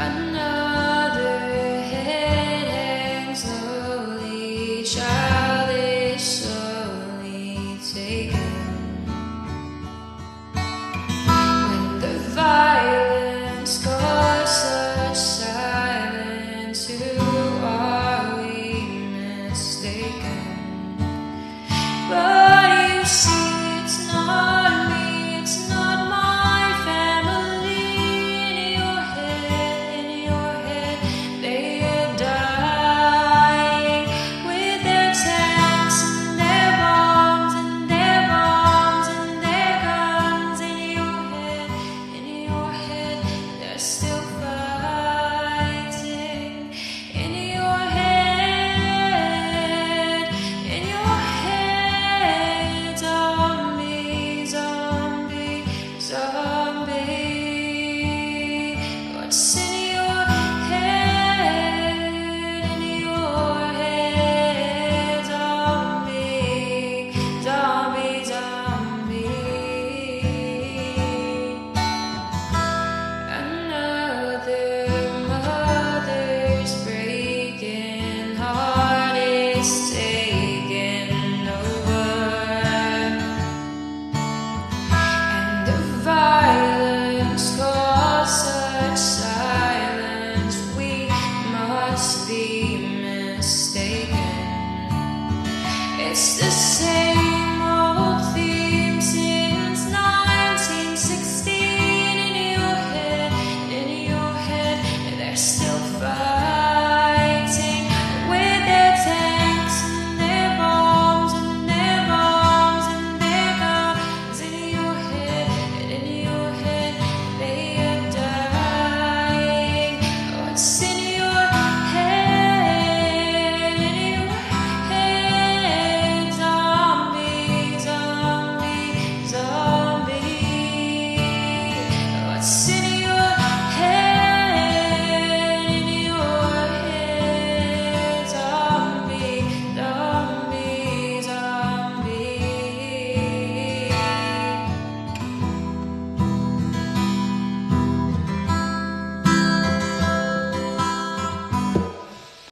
Another head hangs slowly, childish, slowly taken. When the violence caused such silence, who are we mistaken? But you see, it's not me, it's not my family. In your head, they are dying with their tanks and their bombs and their bombs and their guns. In your head, they're still fighting. In your head, zombie, zombie, zombie. What's in